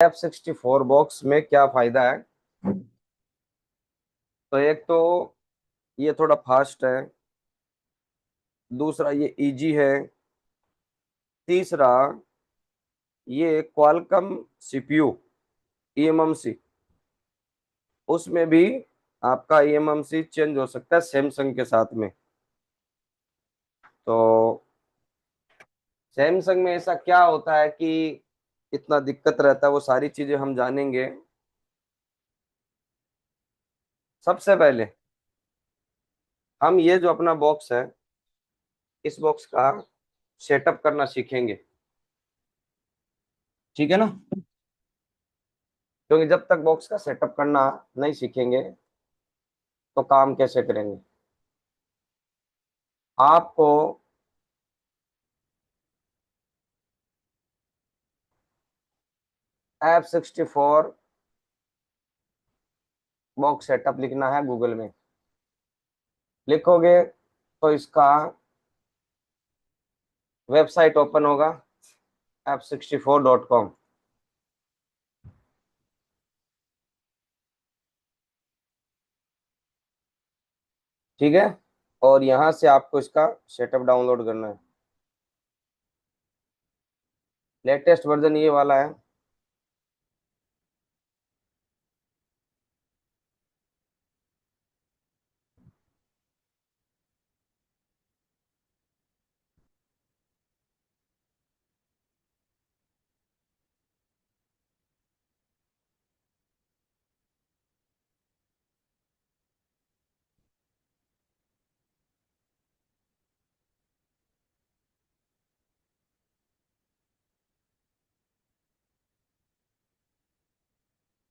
F64 box में क्या फायदा है? तो एक तो ये थोड़ा फास्ट है। दूसरा, ये इजी है। तीसरा, ये क्वालकॉम सीपीयू eMMC, उसमें भी आपका eMMC चेंज हो सकता है सैमसंग के साथ में। तो सैमसंग में ऐसा क्या होता है कि इतना दिक्कत रहता है, वो सारी चीजें हम जानेंगे। सबसे पहले हम ये जो अपना बॉक्स है, इस बॉक्स का सेटअप करना सीखेंगे। ठीक है ना? क्योंकि जब तक बॉक्स का सेटअप करना नहीं सीखेंगे तो काम कैसे करेंगे। आपको F64 बॉक्स सेटअप लिखना है गूगल में। लिखोगे तो इसका वेबसाइट ओपन होगा, f64.com। ठीक है? और यहाँ से आपको इसका सेटअप डाउनलोड करना है। लेटेस्ट वर्जन ये वाला है।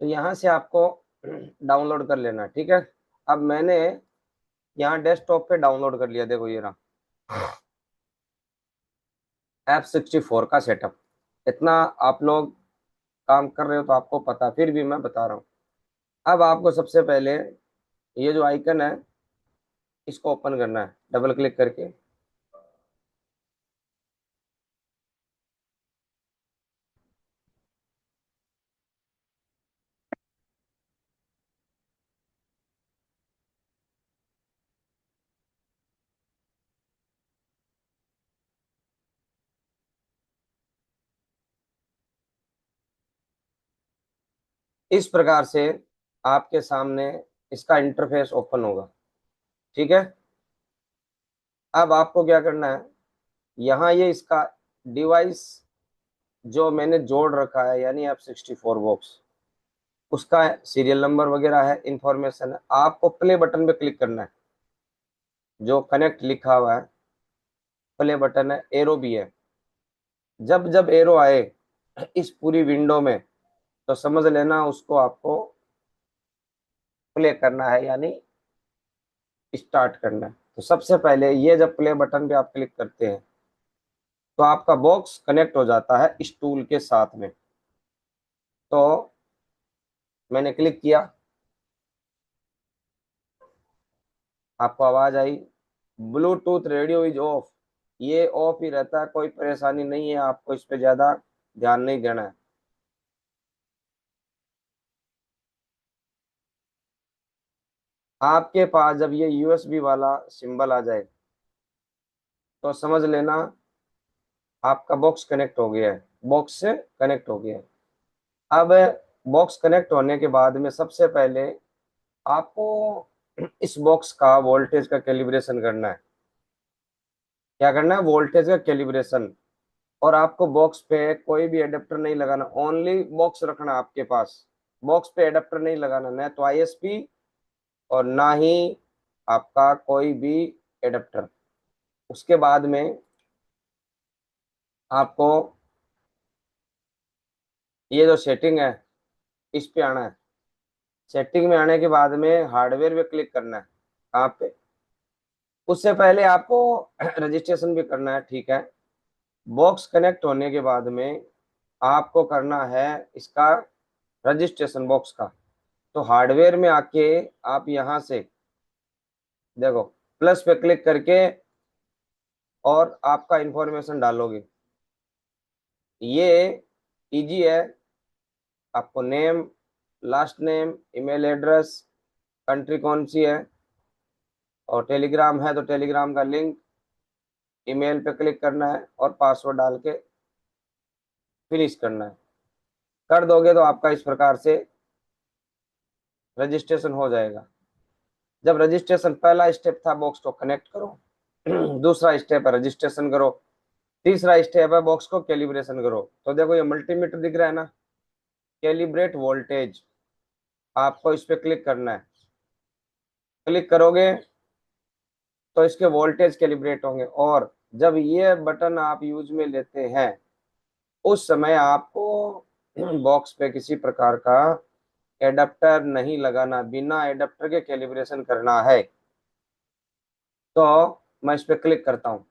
तो यहाँ से आपको डाउनलोड कर लेना है। ठीक है? अब मैंने यहाँ डेस्कटॉप पे डाउनलोड कर लिया। देखो ये रहा F64 का सेटअप। इतना आप लोग काम कर रहे हो तो आपको पता, फिर भी मैं बता रहा हूँ। अब आपको सबसे पहले ये जो आइकन है, इसको ओपन करना है डबल क्लिक करके। इस प्रकार से आपके सामने इसका इंटरफेस ओपन होगा। ठीक है? अब आपको क्या करना है, यहाँ ये इसका डिवाइस जो मैंने जोड़ रखा है, यानी F64 बॉक्स, उसका सीरियल नंबर वगैरह है, इंफॉर्मेशन है। आपको प्ले बटन पे क्लिक करना है। जो कनेक्ट लिखा हुआ है, प्ले बटन है, एरो भी है। जब जब एरो आए इस पूरी विंडो में, तो समझ लेना उसको आपको प्ले करना है, यानी स्टार्ट करना है। तो सबसे पहले ये जब प्ले बटन पे आप क्लिक करते हैं तो आपका बॉक्स कनेक्ट हो जाता है इस टूल के साथ में। तो मैंने क्लिक किया, आपको आवाज आई, ब्लूटूथ रेडियो इज ऑफ। ये ऑफ ही रहता है, कोई परेशानी नहीं है, आपको इस पे ज्यादा ध्यान नहीं देना है। आपके पास जब ये यूएसबी वाला सिंबल आ जाए तो समझ लेना आपका बॉक्स कनेक्ट हो गया है, बॉक्स से कनेक्ट हो गया है। अब बॉक्स कनेक्ट होने के बाद में सबसे पहले आपको इस बॉक्स का वोल्टेज का कैलिब्रेशन करना है। क्या करना है? वोल्टेज का कैलिब्रेशन। और आपको बॉक्स पे कोई भी एडेप्टर नहीं लगाना, ओनली बॉक्स रखना आपके पास। बॉक्स पे एडेप्टर नहीं लगाना, न तो आईएसपी और ना ही आपका कोई भी एडेप्टर। उसके बाद में आपको ये जो सेटिंग है, इस पे आना है। सेटिंग में आने के बाद में हार्डवेयर पे क्लिक करना है। कहाँ पे? उससे पहले आपको रजिस्ट्रेशन भी करना है। ठीक है? बॉक्स कनेक्ट होने के बाद में आपको करना है इसका रजिस्ट्रेशन बॉक्स का। तो हार्डवेयर में आके आप यहाँ से देखो, प्लस पे क्लिक करके और आपका इंफॉर्मेशन डालोगे। ये इजी है, आपको name, last name, email address, country कौन सी है, और टेलीग्राम है तो टेलीग्राम का लिंक, ईमेल पे क्लिक करना है और पासवर्ड डाल के फिनिश करना है। कर दोगे तो आपका इस प्रकार से रजिस्ट्रेशन हो जाएगा। जब रजिस्ट्रेशन, पहला स्टेप था बॉक्स को कनेक्ट करो, दूसरा स्टेप है रजिस्ट्रेशन करो, तीसरा स्टेप है बॉक्स को कैलिब्रेशन करो। तो देखो ये मल्टीमीटर दिख रहा है ना, कैलिब्रेट वोल्टेज, आपको इस पे क्लिक करना है। क्लिक करोगे तो इसके वोल्टेज कैलिब्रेट होंगे, और जब ये बटन आप यूज में लेते हैं उस समय आपको बॉक्स पे किसी प्रकार का एडाप्टर नहीं लगाना, बिना एडाप्टर के कैलिब्रेशन करना है। तो मैं इस पे क्लिक करता हूँ,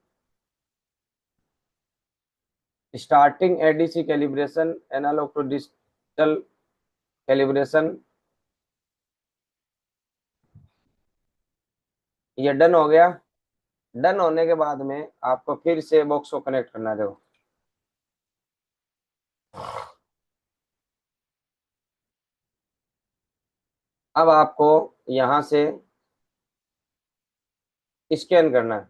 starting ADC calibration, analogue to digital calibration, ये डन हो गया। डन होने के बाद में आपको फिर से बॉक्स को कनेक्ट करना है। देखो अब आपको यहां से स्कैन करना है।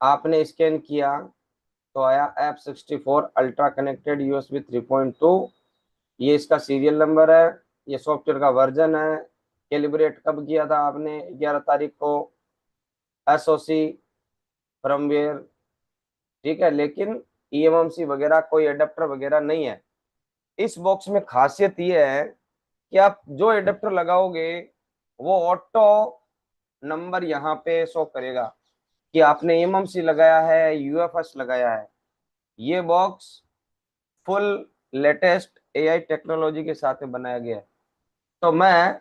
आपने स्कैन किया तो आया F64 अल्ट्रा कनेक्टेड USB 3.2, ये इसका सीरियल नंबर है, ये सॉफ्टवेयर का वर्जन है। कैलिब्रेट कब किया था आपने? 11 तारीख को। SOC फर्मवेयर, ठीक है, लेकिन eMMC वगैरह कोई एडेप्टर वगैरह नहीं है। इस बॉक्स में खासियत ये है कि आप जो एडेप्टर लगाओगे वो ऑटो नंबर यहाँ पे शो करेगा कि आपने eMMC लगाया है, UFS लगाया है। ये box full latest AI technology के साथ में बनाया गया है। तो मैं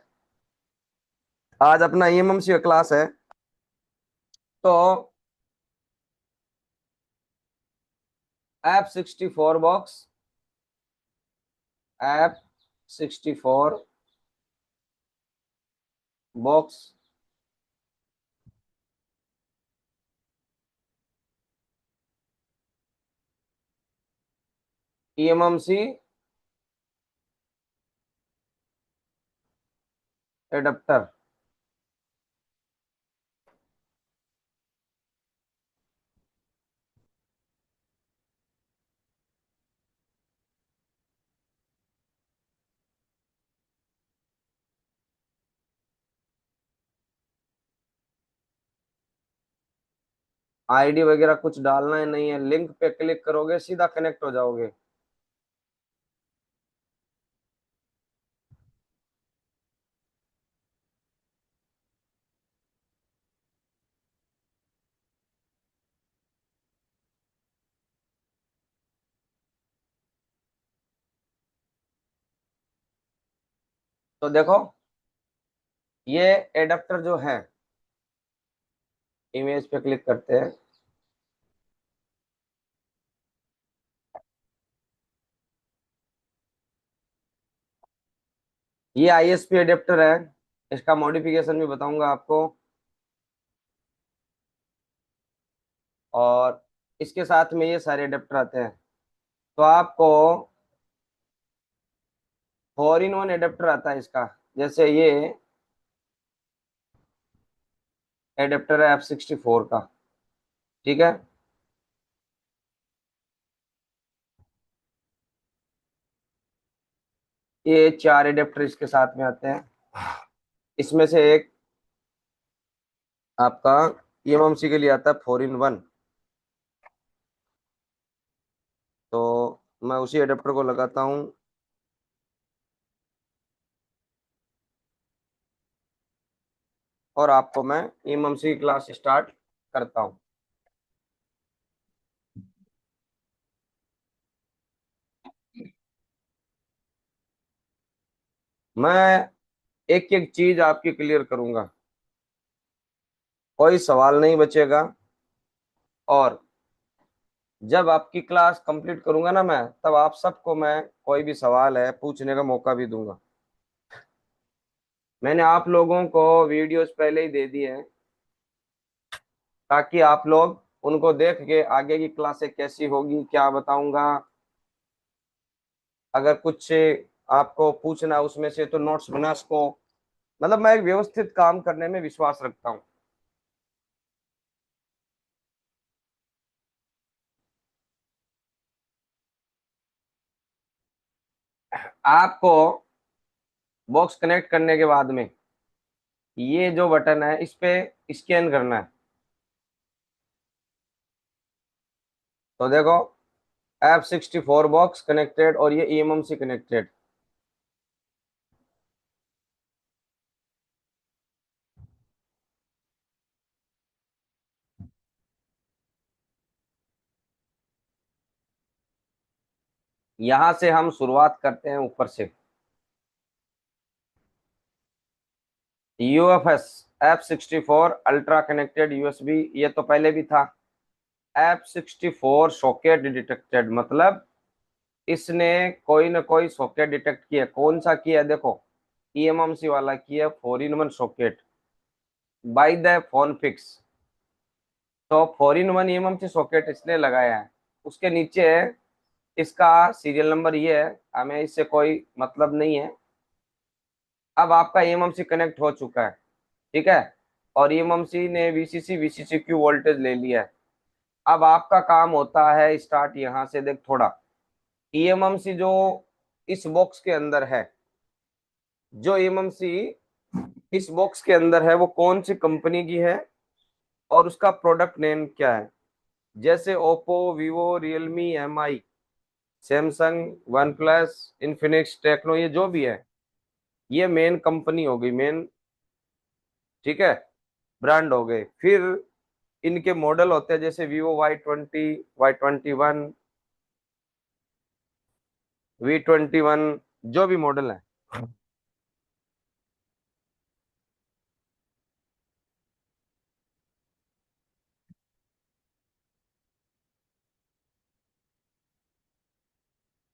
आज अपना eMMC का क्लास है, तो F64 box, F64 box, eMMC adapter. ID वगैरह कुछ डालना ही नहीं है, लिंक पे क्लिक करोगे सीधा कनेक्ट हो जाओगे। तो देखो ये एडेप्टर जो है, इमेज पे क्लिक करते हैं, ये ISP एडेप्टर है। इसका मॉडिफिकेशन भी बताऊंगा आपको, और इसके साथ में ये सारे एडेप्टर आते हैं। तो आपको 4-in-1 एडेप्टर आता है इसका। जैसे ये एडेप्टर है F64 का, ठीक है, ये 4 एडेप्टर इसके साथ में आते हैं। इसमें से एक आपका eMMC के लिए आता है 4-in-1। तो मैं उसी एडेप्टर को लगाता हूँ और आपको मैं eMMC की क्लास स्टार्ट करता हूँ। मैं एक एक चीज आपकी क्लियर करूंगा, कोई सवाल नहीं बचेगा। और जब आपकी क्लास कंप्लीट करूंगा ना मैं, तब आप सबको मैं कोई भी सवाल है पूछने का मौका भी दूंगा। मैंने आप लोगों को वीडियोस पहले ही दे दिए हैं ताकि आप लोग उनको देख के आगे की क्लासें कैसी होगी क्या बताऊंगा अगर कुछ आपको पूछना उसमें से तो नोट्स बना सको। मतलब मैं एक व्यवस्थित काम करने में विश्वास रखता हूँ। आपको बॉक्स कनेक्ट करने के बाद में ये जो बटन है इस पे स्कैन करना है। तो देखो, F64 बॉक्स कनेक्टेड और ये eMMC कनेक्टेड। यहां से हम शुरुआत करते हैं ऊपर से। UFS F64 ultra connected USB, ये तो पहले भी था। F64 सॉकेट डिटेक्टेड, मतलब इसने कोई ना कोई सॉकेट डिटेक्ट किया। कौन सा किया है? देखो, eMMC वाला किया, 4-in-1 socket by the phone fix. तो 4-in-1 eMMC सॉकेट इसने लगाया है। उसके नीचे इसका सीरियल नंबर ये है, हमें इससे कोई मतलब नहीं है। अब आपका eMMC कनेक्ट हो चुका है, ठीक है, और eMMC ने VCC वोल्टेज ले लिया है। अब आपका काम होता है स्टार्ट यहाँ से। देख थोड़ा, eMMC जो इस बॉक्स के अंदर है, जो eMMC इस बॉक्स के अंदर है, वो कौन सी कंपनी की है और उसका प्रोडक्ट नेम क्या है। जैसे Oppo, Vivo, Realme, MI, Samsung, OnePlus, Infinix, Tecno, ये जो भी है, ये मेन कंपनी हो गई, मेन, ठीक है, ब्रांड हो गए। फिर इनके मॉडल होते हैं, जैसे Vivo Y20, Y21, V21, जो भी मॉडल है।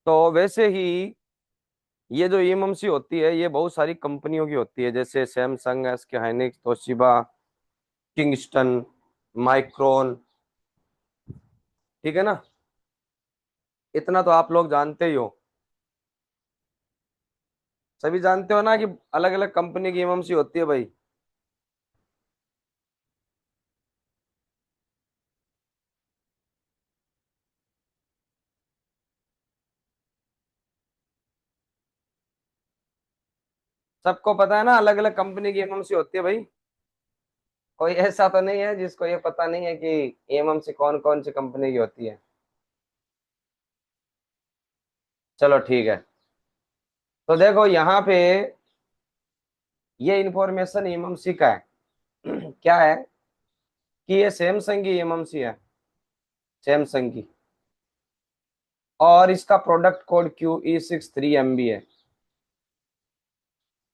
तो वैसे ही ये जो eMMC होती है, ये बहुत सारी कंपनियों की होती है, जैसे Samsung, SK Hynix, Toshiba, Kingston, micron, ठीक है ना। इतना तो आप लोग जानते ही हो, सभी जानते हो ना कि अलग अलग कंपनी की eMMC होती है भाई। सबको पता है ना, अलग अलग कंपनी की eMMC होती है भाई। कोई ऐसा तो नहीं है जिसको ये पता नहीं है कि eMMC कौन कौन सी कंपनी की होती है। चलो ठीक है। तो देखो यहाँ पे ये इंफॉर्मेशन eMMC का है। क्या है कि ये सैमसंग की eMMC है, सैमसंग की, और इसका प्रोडक्ट कोड QE63MB है।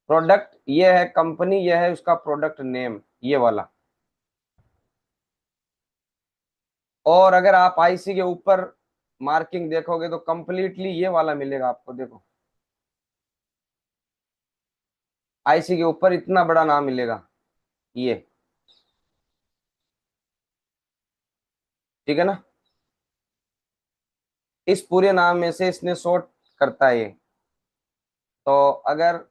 प्रोडक्ट ये है, कंपनी ये है, उसका प्रोडक्ट नेम ये वाला। और अगर आप आईसी के ऊपर मार्किंग देखोगे तो कंप्लीटली ये वाला मिलेगा आपको। देखो, आईसी के ऊपर इतना बड़ा नाम मिलेगा ये, ठीक है ना। इस पूरे नाम में से इसने शॉर्ट करता है ये। तो अगर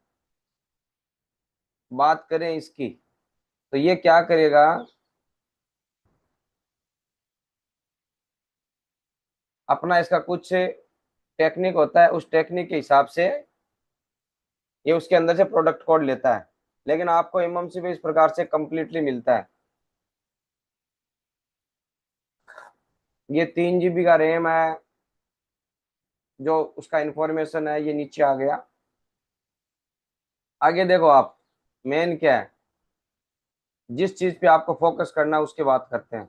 बात करें इसकी, तो ये क्या करेगा, अपना इसका कुछ टेक्निक होता है, उस टेक्निक के हिसाब से ये उसके अंदर से प्रोडक्ट कोड लेता है। लेकिन आपको eMMC पे इस प्रकार से कंप्लीटली मिलता है। ये 3 GB का रैम है, जो उसका इंफॉर्मेशन है ये नीचे आ गया। आगे देखो आप, मेन क्या है, जिस चीज पे आपको फोकस करना है उसकी बात करते हैं।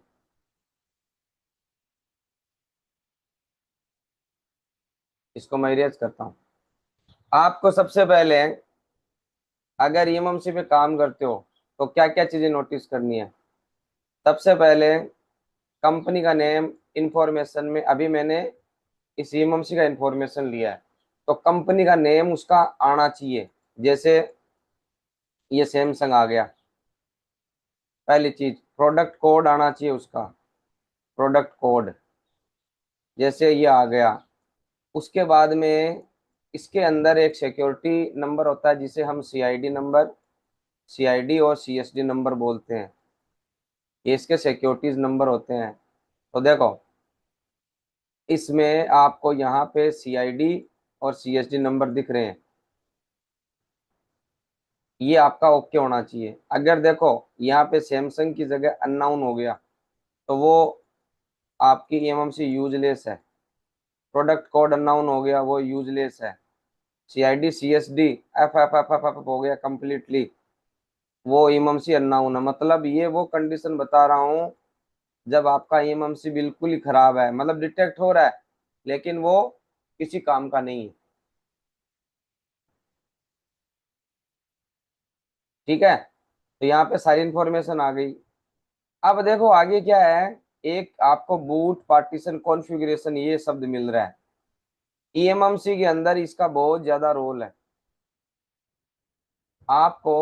इसको मैं इरेज करता हूँ। आपको सबसे पहले, अगर eMMC पे काम करते हो, तो क्या क्या चीजें नोटिस करनी है। सबसे पहले कंपनी का नेम, इंफॉर्मेशन में अभी मैंने इस eMMC का इंफॉर्मेशन लिया है, तो कंपनी का नेम उसका आना चाहिए। जैसे ये सैमसंग आ गया, पहली चीज प्रोडक्ट कोड आना चाहिए उसका, प्रोडक्ट कोड, जैसे ये आ गया। उसके बाद में इसके अंदर एक सिक्योरिटी नंबर होता है जिसे हम सीआईडी नंबर, सीआईडी और सीएसडी नंबर बोलते हैं। ये इसके सिक्योरिटीज नंबर होते हैं। तो देखो, इसमें आपको यहाँ पे सीआईडी और सीएसडी नंबर दिख रहे हैं, ये आपका ओके होना चाहिए। अगर देखो यहाँ पे सैमसंग की जगह अननाउन हो गया तो वो आपकी ईएमएमसी यूजलेस है। प्रोडक्ट कोड अननाउन हो गया, वो यूजलेस है। CID CSD F F F F F हो गया कंप्लीटली, वो ईएमएमसी अननाउन है। मतलब ये वो कंडीशन बता रहा हूँ जब आपका ईएमएमसी बिल्कुल ही खराब है, मतलब डिटेक्ट हो रहा है लेकिन वो किसी काम का नहीं है। ठीक है, तो यहाँ पे सारी इंफॉर्मेशन आ गई। अब देखो आगे क्या है, एक आपको बूट पार्टीशन कॉन्फ़िगरेशन ये शब्द मिल रहा है। ईएमएमसी के अंदर इसका बहुत ज्यादा रोल है। आपको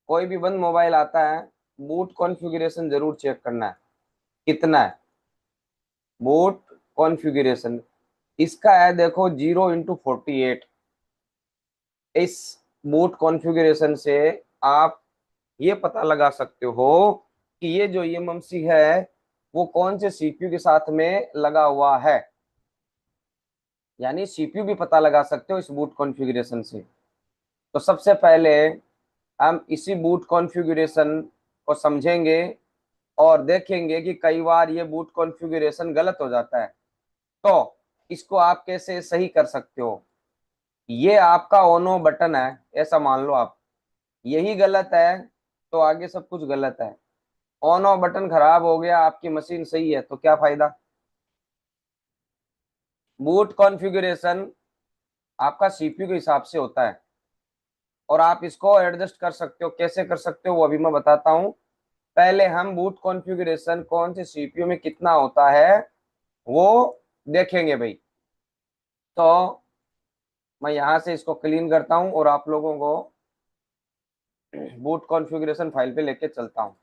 कोई भी बंद मोबाइल आता है, बूट कॉन्फ़िगरेशन जरूर चेक करना है। कितना है बूट कॉन्फ़िगरेशन? इसका है देखो 0x48। इस बूट कॉन्फ़िगरेशन से आप ये पता लगा सकते हो कि ये जो ईएमएमसी है वो कौन से सीपीयू के साथ में लगा हुआ है। यानी सीपीयू भी पता लगा सकते हो इस बूट कॉन्फ़िगरेशन से। तो सबसे पहले हम इसी बूट कॉन्फ़िगरेशन को समझेंगे और देखेंगे कि कई बार ये बूट कॉन्फ़िगरेशन गलत हो जाता है, तो इसको आप कैसे सही कर सकते हो। ये आपका ओनो बटन है, ऐसा मान लो आप, यही गलत है तो आगे सब कुछ गलत है। ऑन ऑफ बटन खराब हो गया, आपकी मशीन सही है तो क्या फायदा। बूट कॉन्फ़िगरेशन आपका सीपीयू के हिसाब से होता है और आप इसको एडजस्ट कर सकते हो। कैसे कर सकते हो वो अभी मैं बताता हूँ। पहले हम बूट कॉन्फ़िगरेशन कौन से सीपीयू में कितना होता है वो देखेंगे भाई। तो मैं यहाँ से इसको क्लीन करता हूँ और आप लोगों को बूट कॉन्फ़िगरेशन फाइल पे लेके चलता हूँ।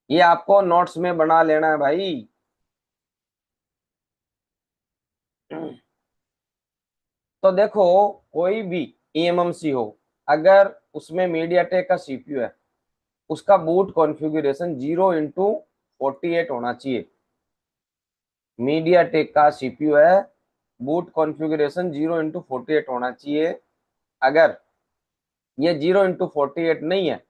ये आपको नोट्स में बना लेना है भाई। तो देखो, कोई भी ईएमएमसी हो, अगर उसमें मीडियाटेक का सीपीयू है, उसका बूट कॉन्फ़िगरेशन 0x48 होना चाहिए। मीडियाटेक का सीपीयू है, बूट कॉन्फ़िगरेशन 0x48 होना चाहिए। अगर ये 0x48 नहीं है,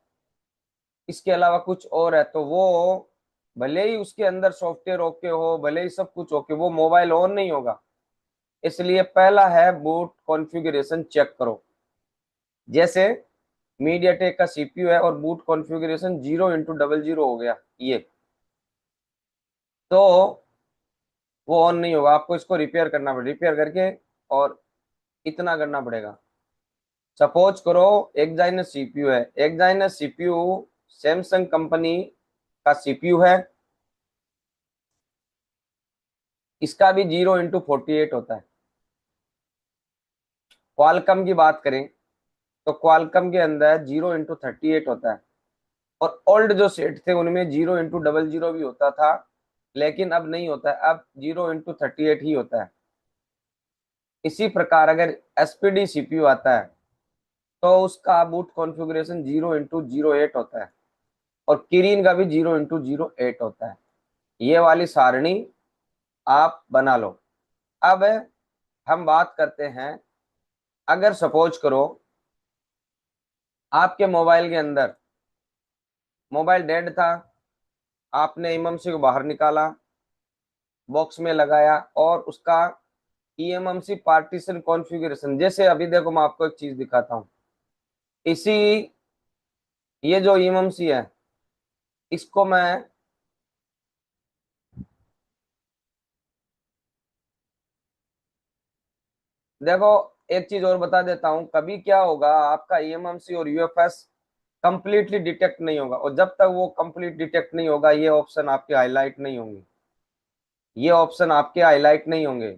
इसके अलावा कुछ और है, तो वो भले ही उसके अंदर सॉफ्टवेयर ओके हो, भले ही सब कुछ ओके, वो मोबाइल ऑन नहीं होगा। इसलिए पहला है बूट कॉन्फ़िगरेशन चेक करो। जैसे मीडियाटेक का सीपीयू है और बूट कॉन्फ़िगरेशन 0x00 हो गया, ये तो वो ऑन नहीं होगा। आपको इसको रिपेयर करना पड़ेगा, रिपेयर करके और इतना करना पड़ेगा। सपोज करो एक्साइनस सीपीयू है, एक्साइनस सीपीयू सैमसंग कंपनी का सीपीयू है, इसका भी 0x48 होता है। क्वालकम की बात करें तो क्वालकम के अंदर 0x38 होता है। और ओल्ड जो सेट थे उनमें 0x00 भी होता था, लेकिन अब नहीं होता है, अब 0x38 ही होता है। इसी प्रकार अगर एसपीडी सीपीयू आता है तो उसका बूट कॉन्फ़िगरेशन 0x08 होता है और किरीन का भी 0x08 होता है। ये वाली सारणी आप बना लो। अब हम बात करते हैं, अगर सपोज करो आपके मोबाइल के अंदर मोबाइल डेड था, आपने इममसी को बाहर निकाला, बॉक्स में लगाया और उसका ईएमएमसी पार्टीशन कॉन्फ़िगरेशन, जैसे अभी देखो मैं आपको एक चीज दिखाता हूँ। इसी ये जो ईएमएमसी है इसको मैं देखो एक चीज और बता देता हूँ। कभी क्या होगा, आपका ईएमएमसी और यूएफएस कंप्लीटली डिटेक्ट नहीं होगा, और जब तक वो कंप्लीट डिटेक्ट नहीं होगा ये ऑप्शन आपके हाईलाइट नहीं होंगे। ये ऑप्शन आपके हाईलाइट नहीं होंगे।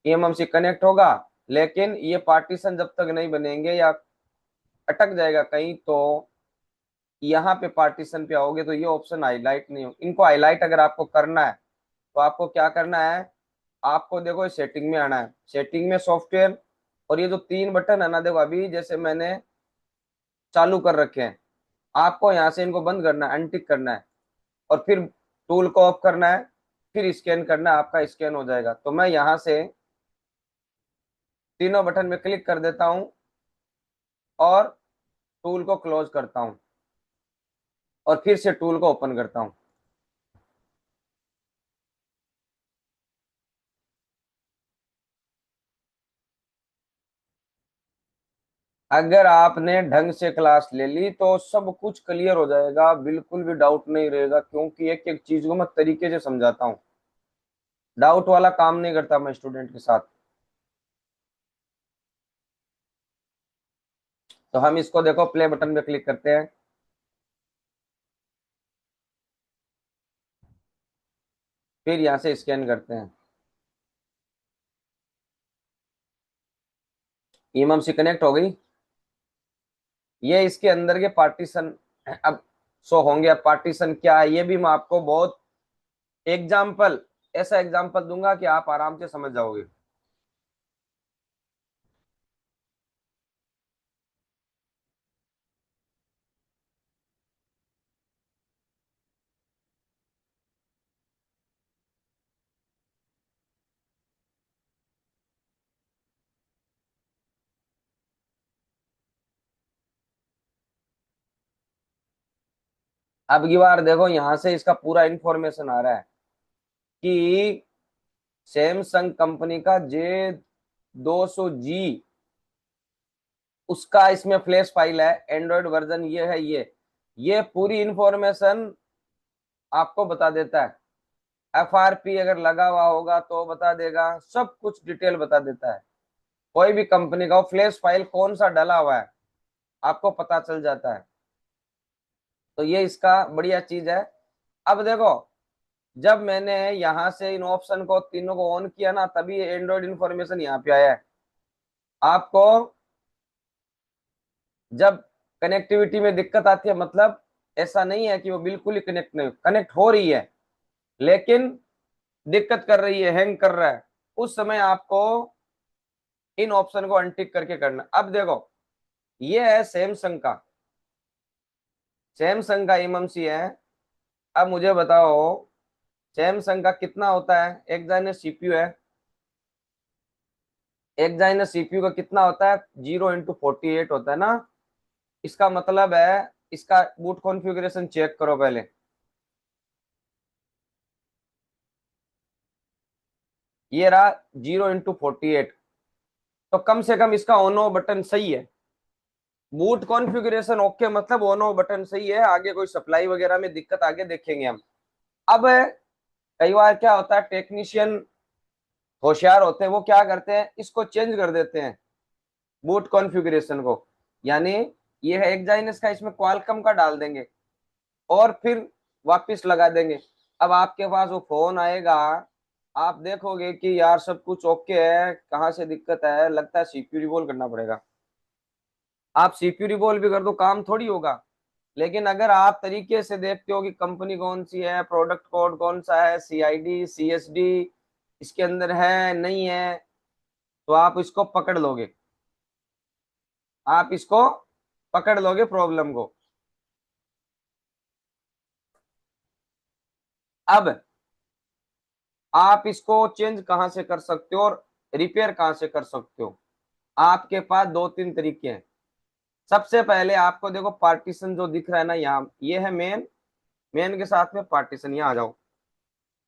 ईएमएमसी कनेक्ट होगा लेकिन ये पार्टीशन जब तक नहीं बनेंगे या अटक जाएगा कहीं तो यहाँ पे पार्टीशन पे आओगे तो ये ऑप्शन हाईलाइट नहीं हो। इनको हाईलाइट अगर आपको करना है तो आपको क्या करना है, आपको देखो सेटिंग में आना है, सेटिंग में सॉफ्टवेयर, और ये जो तीन बटन है ना, देखो अभी जैसे मैंने चालू कर रखे हैं, आपको यहाँ से इनको बंद करना है, अनटिक करना है, और फिर टूल को ऑफ करना है, फिर स्कैन करना है, आपका स्कैन हो जाएगा। तो मैं यहाँ से तीनों बटन में क्लिक कर देता हूँ और टूल को क्लोज करता हूँ और फिर से टूल को ओपन करता हूँ। अगर आपने ढंग से क्लास ले ली तो सब कुछ क्लियर हो जाएगा, बिल्कुल भी डाउट नहीं रहेगा, क्योंकि एक एक चीज को मैं तरीके से समझाता हूँ। डाउट वाला काम नहीं करता मैं स्टूडेंट के साथ। तो हम इसको देखो प्ले बटन पे क्लिक करते हैं, फिर यहाँ से स्कैन करते हैं। ईएमएमसी कनेक्ट हो गई। ये इसके अंदर के पार्टीशन अब शो होंगे। अब पार्टीशन क्या है ये भी मैं आपको बहुत एग्जाम्पल, ऐसा एग्जाम्पल दूंगा कि आप आराम से समझ जाओगे। अब की बार देखो यहाँ से इसका पूरा इंफॉर्मेशन आ रहा है कि सैमसंग कंपनी का J200G, उसका इसमें फ्लैश फाइल है, एंड्रॉयड वर्जन ये है, ये पूरी इंफॉर्मेशन आपको बता देता है। FRP अगर लगा हुआ होगा तो बता देगा, सब कुछ डिटेल बता देता है। कोई भी कंपनी का फ्लैश फाइल कौन सा डला हुआ है आपको पता चल जाता है। तो ये इसका बढ़िया चीज है। अब देखो, जब मैंने यहां से इन ऑप्शन को तीनों को ऑन किया ना, तभी एंड्रॉइड इंफॉर्मेशन यहाँ पे आया है। आपको जब कनेक्टिविटी में दिक्कत आती है, मतलब ऐसा नहीं है कि वो बिल्कुल ही कनेक्ट नहीं, कनेक्ट हो रही है लेकिन दिक्कत कर रही है, हैंग कर रहा है, उस समय आपको इन ऑप्शन को अनटिक करके करना। अब देखो, ये है सैमसंग का, सैमसंग का एमएमसी है। अब मुझे बताओ सैमसंग का कितना होता है, एक जाने सीपीयू है, एक जाने सीपीयू का कितना होता है, 0 × 48 होता है ना। इसका मतलब है, इसका बूट कॉन्फ़िगरेशन चेक करो पहले। ये रहा 0 × 48। तो कम से कम इसका ऑन ऑफ बटन सही है, बूट कॉन्फ़िगरेशन ओके, मतलब ऑन ऑफ बटन सही है। आगे कोई सप्लाई वगैरह में दिक्कत आगे देखेंगे हम। अब कई बार क्या होता है, टेक्नीशियन होशियार होते हैं, वो क्या करते हैं, इसको चेंज कर देते हैं बूट कॉन्फ़िगरेशन को। यानी ये है एक्साइनस का, इसमें क्वालकॉम का डाल देंगे और फिर वापस लगा देंगे। अब आपके पास वो फोन आएगा, आप देखोगे कि यार सब कुछ ओके है, कहाँ से दिक्कत है, लगता है सीपीयू रिवॉल्व करना पड़ेगा। आप सीपीयू रिवॉल्व भी कर दो, काम थोड़ी होगा। लेकिन अगर आप तरीके से देखते हो कि कंपनी कौन सी है, प्रोडक्ट कोड कौन सा है, CID CSD इसके अंदर है नहीं है, तो आप इसको पकड़ लोगे, आप इसको पकड़ लोगे प्रॉब्लम को। अब आप इसको चेंज कहां से कर सकते हो और रिपेयर कहां से कर सकते हो, आपके पास दो तीन तरीके हैं। सबसे पहले आपको देखो पार्टीशन जो दिख रहा है ना यहाँ, ये है मेन, मेन के साथ में पार्टीशन। यहाँ आ जाओ,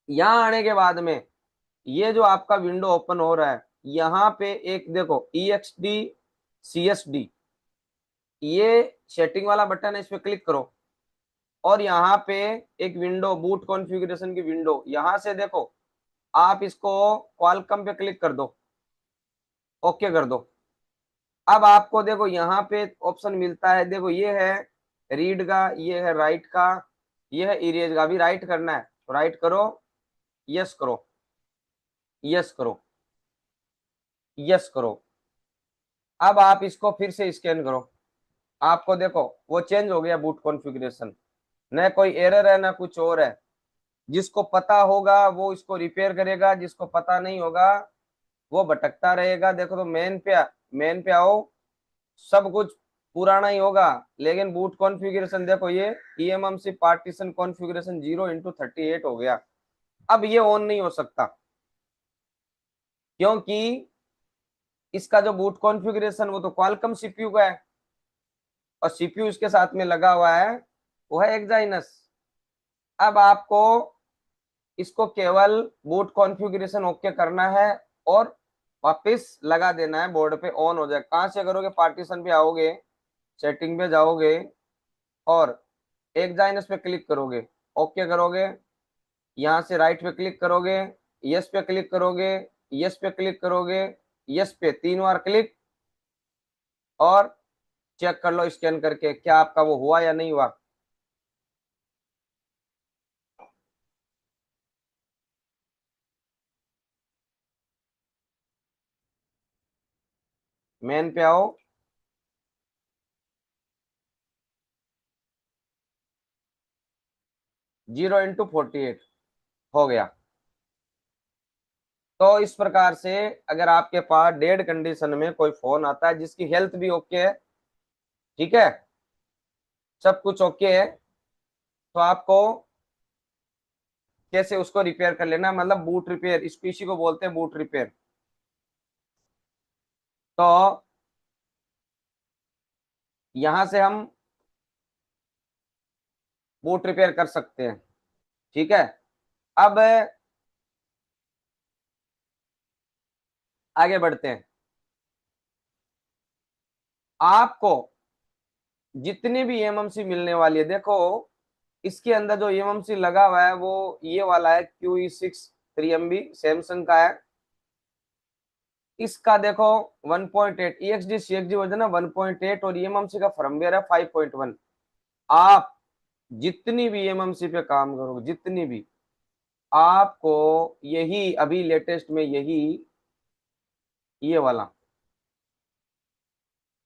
यहाँ आने के बाद में ये जो आपका विंडो ओपन हो रहा है, यहाँ पे एक देखो EXD CSD, ये सेटिंग वाला बटन है, इस पे क्लिक करो और यहाँ पे एक विंडो, बूट कॉन्फ़िगरेशन की विंडो, यहाँ से देखो आप इसको क्वालकॉम पे क्लिक कर दो, ओके कर दो। अब आपको देखो यहाँ पे ऑप्शन मिलता है, देखो ये है रीड का, ये है राइट का, ये है इरेज का। अभी राइट करना है तो राइट करो, यस करो, यस करो, यस करो। अब आप इसको फिर से स्कैन करो, आपको देखो वो चेंज हो गया बूट कॉन्फ़िगरेशन, न कोई एरर है ना कुछ और है। जिसको पता होगा वो इसको रिपेयर करेगा, जिसको पता नहीं होगा वो भटकता रहेगा। देखो तो मेन पे आओ, सब कुछ पुराना ही होगा, लेकिन बूट कॉन्फ़िगरेशन देखो ये eMMC पार्टीशन कॉन्फ़िगरेशन 0x38 हो गया। अब ये ऑन नहीं हो सकता क्योंकि इसका जो बूट कॉन्फ़िगरेशन वो तो क्वालकॉम सीपीयू का है, और सीपीयू इसके साथ में लगा हुआ है वो है एक्साइनस। अब आपको इसको केवल बूट कॉन्फ़िगरेशन ओके करना है और वापस लगा देना है, बोर्ड पे ऑन हो जाए। कहां से करोगे? पार्टीशन पे आओगे, सेटिंग पे जाओगे और एक्साइनस पे क्लिक करोगे, ओके करोगे, यहां से राइट पे क्लिक करोगे, यस पे क्लिक करोगे, यस पे क्लिक करोगे, यस पे 3 बार क्लिक, और चेक कर लो स्कैन करके क्या आपका वो हुआ या नहीं हुआ। मेन पे आओ, 0x48 हो गया। तो इस प्रकार से अगर आपके पास डेड कंडीशन में कोई फोन आता है जिसकी हेल्थ भी ओके है, ठीक है, सब कुछ ओके है, तो आपको कैसे उसको रिपेयर कर लेना, मतलब बूट रिपेयर, इस पीसी को बोलते हैं बूट रिपेयर। तो यहां से हम बूट रिपेयर कर सकते हैं, ठीक है। अब आगे बढ़ते हैं। आपको जितनी भी एमएमसी मिलने वाली है, देखो इसके अंदर जो एमएमसी लगा हुआ है वो ये वाला है QE6 3MB सैमसंग का है। इसका देखो 1.8 EXD CXD वर्जन है 1.8, और एमएमसी का फर्मवेयर है 5.1। आप जितनी भी एमएमसी पे काम करोगे, जितनी भी, आपको यही अभी लेटेस्ट में यही ये वाला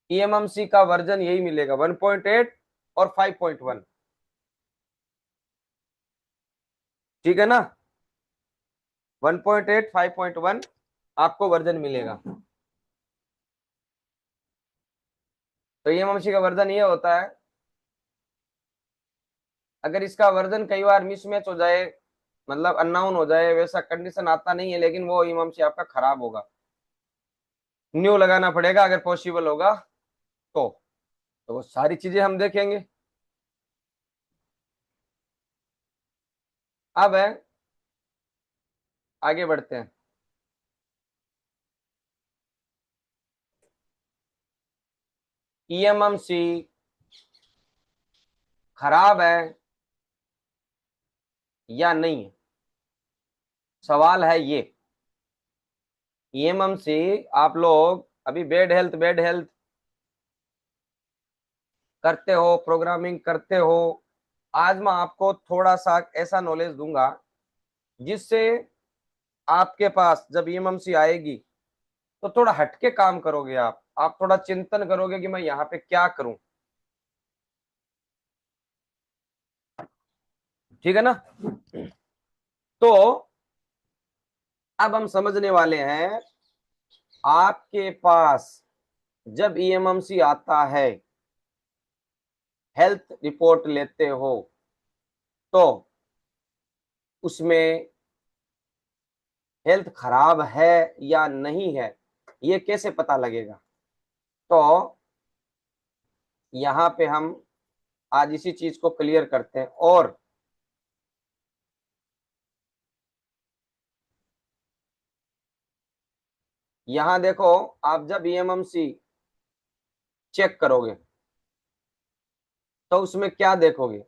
eMMC का वर्जन यही मिलेगा 1.8 और 5.1, ठीक है ना। 1.8 5.1 आपको वर्जन मिलेगा। तो eMMC का वर्जन ये होता है, अगर इसका वर्जन कई बार मिसमैच हो जाए, मतलब अननाउन हो जाए, वैसा कंडीशन आता नहीं है, लेकिन वो eMMC आपका खराब होगा, न्यू लगाना पड़ेगा अगर पॉसिबल होगा तो। तो वो सारी चीजें हम देखेंगे। अब है आगे बढ़ते हैं। eMMC खराब है या नहीं है, सवाल है ये। eMMC आप लोग अभी बेड हेल्थ करते हो, प्रोग्रामिंग करते हो, आज मैं आपको थोड़ा सा ऐसा नॉलेज दूंगा जिससे आपके पास जब eMMC आएगी तो थोड़ा हटके काम करोगे, आप थोड़ा चिंतन करोगे कि मैं यहाँ पे क्या करूं, ठीक है ना। तो अब हम समझने वाले हैं, आपके पास जब eMMC आता है, हेल्थ रिपोर्ट लेते हो, तो उसमें हेल्थ खराब है या नहीं है ये कैसे पता लगेगा। तो यहाँ पे हम आज इसी चीज को क्लियर करते हैं। और यहाँ देखो, आप जब eMMC चेक करोगे तो उसमें क्या देखोगे,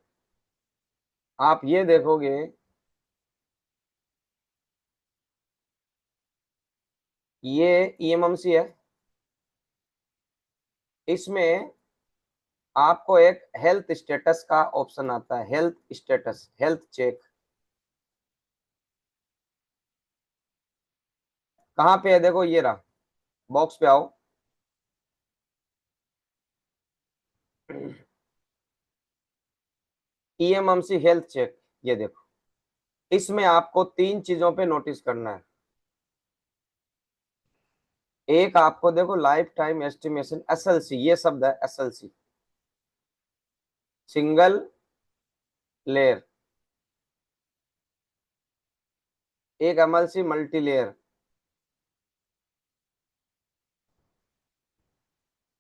आप ये देखोगे, ये eMMC है, इसमें आपको एक हेल्थ स्टेटस का ऑप्शन आता है, हेल्थ स्टेटस, हेल्थ चेक। कहाँ पे है? देखो ये रहा, बॉक्स पे आओ, ईएमएमसी हेल्थ चेक, ये देखो, इसमें आपको 3 चीजों पे नोटिस करना है। एक आपको देखो लाइफ टाइम एस्टिमेशन, एसएलसी, ये शब्द है एसएलसी, सिंगल लेयर। एक एमएलसी मल्टी लेयर।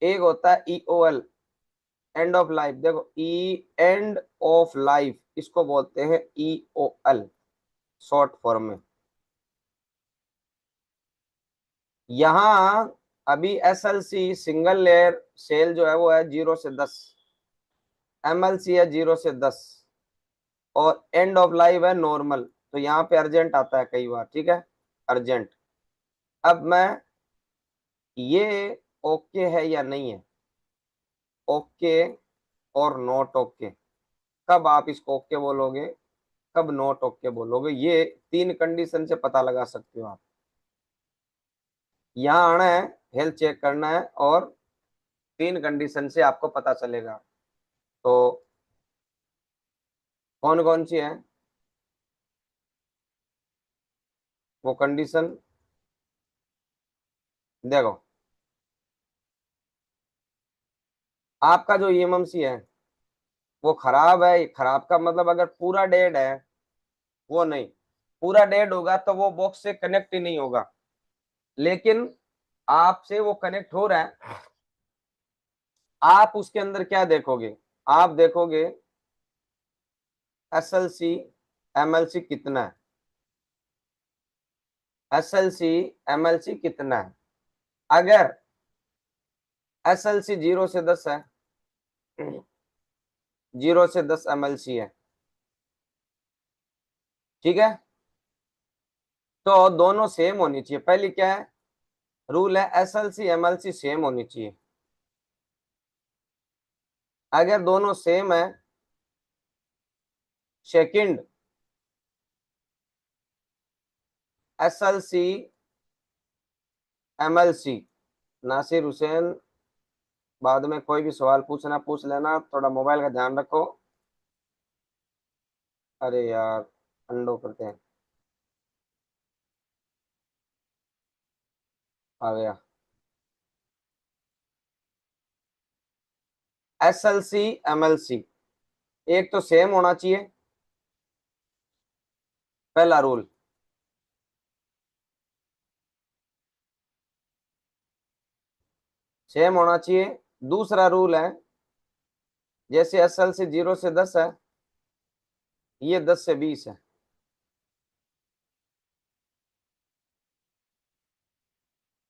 एक होता है ईओएल, एंड ऑफ लाइफ। देखो ई एंड ऑफ लाइफ, इसको बोलते हैं ईओएल शॉर्ट फॉर्म में। यहां अभी एसएलसी सिंगल लेयर सेल जो है वो है 0 से 10, एमएलसी है 0 से 10, और एंड ऑफ लाइफ है नॉर्मल। तो यहाँ पे अर्जेंट आता है कई बार, ठीक है, अर्जेंट। अब मैं ये ओके है या नहीं है, ओके और नॉट ओके, कब आप इसको ओके बोलोगे, कब नॉट ओके बोलोगे, ये 3 कंडीशन से पता लगा सकते हो आप। यहाँ आना है, हेल्थ चेक करना है, और 3 कंडीशन से आपको पता चलेगा। तो कौन कौन सी है वो कंडीशन, देखो। आपका जो ईएमएमसी है वो खराब है, खराब का मतलब अगर पूरा डेड है, वो नहीं, पूरा डेड होगा तो वो बॉक्स से कनेक्ट ही नहीं होगा। लेकिन आपसे वो कनेक्ट हो रहा है, आप उसके अंदर क्या देखोगे, आप देखोगे एसएलसी एमएलसी कितना है, एसएलसी एमएलसी कितना है। अगर एसएलसी 0 से 10 है, 0 से 10 एमएलसी है, ठीक है, तो दोनों सेम होनी चाहिए। पहली क्या है रूल है, एसएलसी एमएलसी सेम होनी चाहिए। अगर दोनों सेम है, second SLC MLC. Nasir Hussain, बाद में कोई भी सवाल पूछना पूछ लेना, थोड़ा मोबाइल का ध्यान रखो। अरे यार, अंडो करते हैं, आ गया। एसएलसी एमएलसी एक तो सेम होना चाहिए, पहला रूल। सेम होना चाहिए। दूसरा रूल है, जैसे एसएलसी 0 से 10 है, ये 10 से 20 है,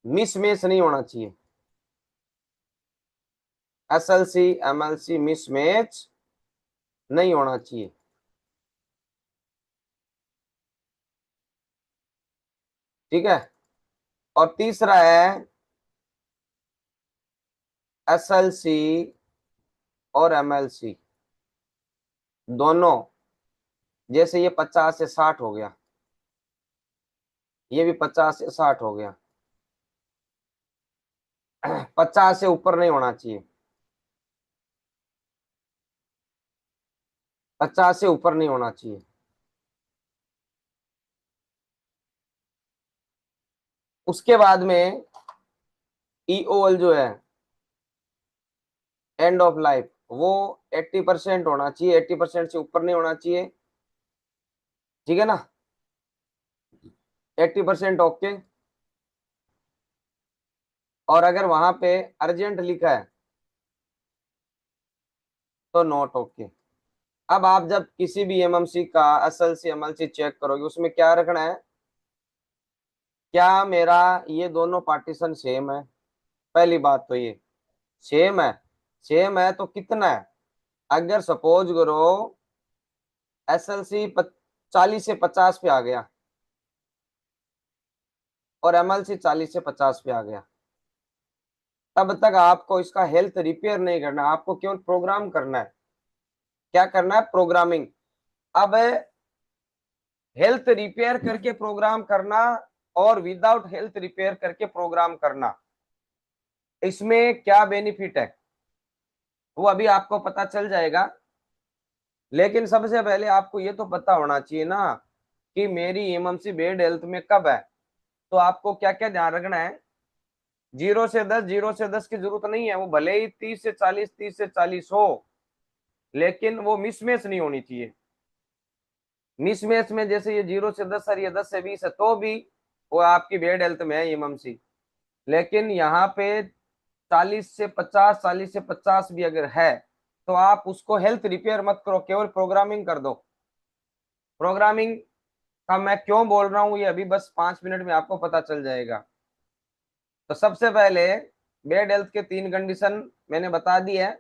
मिस मैच नहीं होना चाहिए। एसएलसी एमएलसी मिस मैच नहीं होना चाहिए, ठीक है। और तीसरा है एसएलसी और एमएलसी दोनों, जैसे ये 50 से 60 हो गया, ये भी 50 से 60 हो गया, 50 से ऊपर नहीं होना चाहिए, 50 से ऊपर नहीं होना चाहिए। उसके बाद में ईओएल जो है, एंड ऑफ लाइफ, वो 80% होना चाहिए, 80% से ऊपर नहीं होना चाहिए, ठीक है ना, 80% ओके। और अगर वहां पे अर्जेंट लिखा है तो नॉट ओके। अब आप जब किसी भी एमएमसी का एसएलसी एमएलसी चेक करोगे, उसमें क्या रखना है, क्या मेरा ये दोनों पार्टीशन सेम है, पहली बात तो ये सेम है। सेम है तो कितना है, अगर सपोज करो एसएलसी 40 से 50 पे आ गया और एमएलसी 40 से 50 पे आ गया, तब तक आपको इसका हेल्थ रिपेयर नहीं करना, आपको केवल प्रोग्राम करना है। क्या करना है, प्रोग्रामिंग। अब हेल्थ रिपेयर करके प्रोग्राम करना और विदाउट हेल्थ रिपेयर करके प्रोग्राम करना, इसमें क्या बेनिफिट है। वो अभी आपको पता चल जाएगा। लेकिन सबसे पहले आपको ये तो पता होना चाहिए ना कि मेरी एमएमसी बेड हेल्थ में कब है। तो आपको क्या क्या ध्यान रखना है। 0 से 10, 0 से 10 की जरूरत नहीं है, वो भले ही 30 से 40, 30 से 40 हो, लेकिन वो मिसमैच नहीं होनी चाहिए। मिसमैच में जैसे ये 0 से 10 और ये 10 से 20 है तो भी वो आपकी बेड हेल्थ में है एमएमसी। लेकिन यहाँ पे 40 से 50, 40 से 50 भी अगर है तो आप उसको हेल्थ रिपेयर मत करो, केवल प्रोग्रामिंग कर दो। प्रोग्रामिंग का मैं क्यों बोल रहा हूँ ये अभी बस 5 मिनट में आपको पता चल जाएगा। तो सबसे पहले बेड हेल्थ के 3 कंडीशन मैंने बता दी है।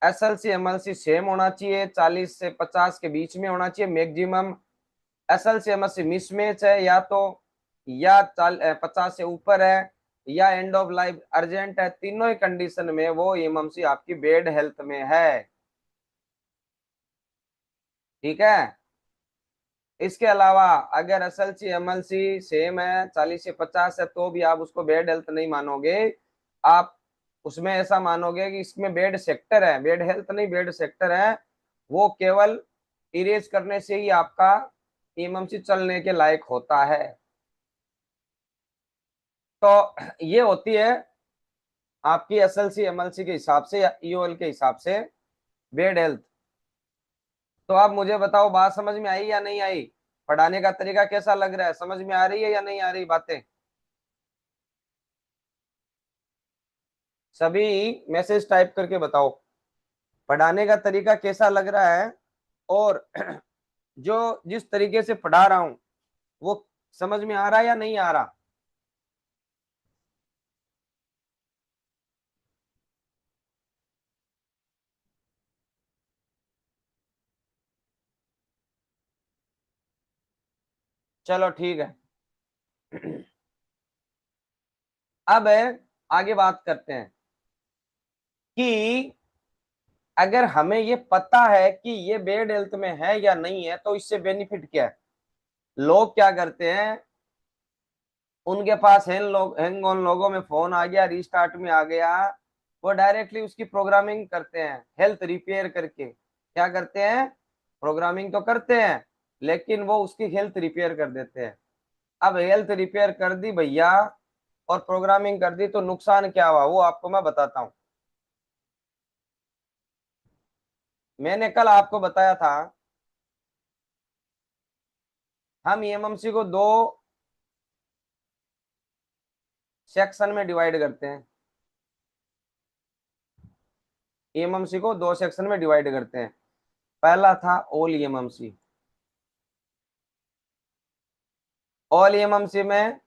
एसएलसी एमएलसी सेम होना चाहिए, 40 से 50 के बीच में होना चाहिए मैक्सिमम। एसएलसी एमएलसी मिसमैच है या तो, या 50 से ऊपर है, या एंड ऑफ लाइफ अर्जेंट है, तीनों ही कंडीशन में वो एमएमसी आपकी बेड हेल्थ में है। ठीक है। इसके अलावा अगर एसएलसी एमएलसी सेम है, 40 से 50 है, तो भी आप उसको बेड हेल्थ नहीं मानोगे। आप उसमें ऐसा मानोगे कि इसमें बेड सेक्टर है, बेड हेल्थ नहीं, बेड सेक्टर है। वो केवल इरेज करने से ही आपका एमएमसी चलने के लायक होता है। तो ये होती है आपकी एसएलसी एमएलसी के हिसाब से या ईओएल के हिसाब से बेड हेल्थ। तो आप मुझे बताओ, बात समझ में आई या नहीं आई? पढ़ाने का तरीका कैसा लग रहा है? समझ में आ रही है या नहीं आ रही बातें? सभी मैसेज टाइप करके बताओ, पढ़ाने का तरीका कैसा लग रहा है, और जो जिस तरीके से पढ़ा रहा हूं वो समझ में आ रहा है या नहीं आ रहा? चलो ठीक है। अब आगे बात करते हैं कि अगर हमें ये पता है कि ये बेड हेल्थ में है या नहीं है तो इससे बेनिफिट क्या है। लोग क्या करते हैं, उनके पास हैंग ऑन लोगों में फोन आ गया, रिस्टार्ट में आ गया, वो डायरेक्टली उसकी प्रोग्रामिंग करते हैं हेल्थ रिपेयर करके। क्या करते हैं? प्रोग्रामिंग तो करते हैं, लेकिन वो उसकी हेल्थ रिपेयर कर देते हैं। अब हेल्थ रिपेयर कर दी भैया और प्रोग्रामिंग कर दी तो नुकसान क्या हुआ वो आपको मैं बताता हूँ। मैंने कल आपको बताया था हम एमएमसी को दो सेक्शन में डिवाइड करते हैं। एमएमसी को दो सेक्शन में डिवाइड करते हैं। पहला था ऑल एमएमसी। ऑल एमएमसी में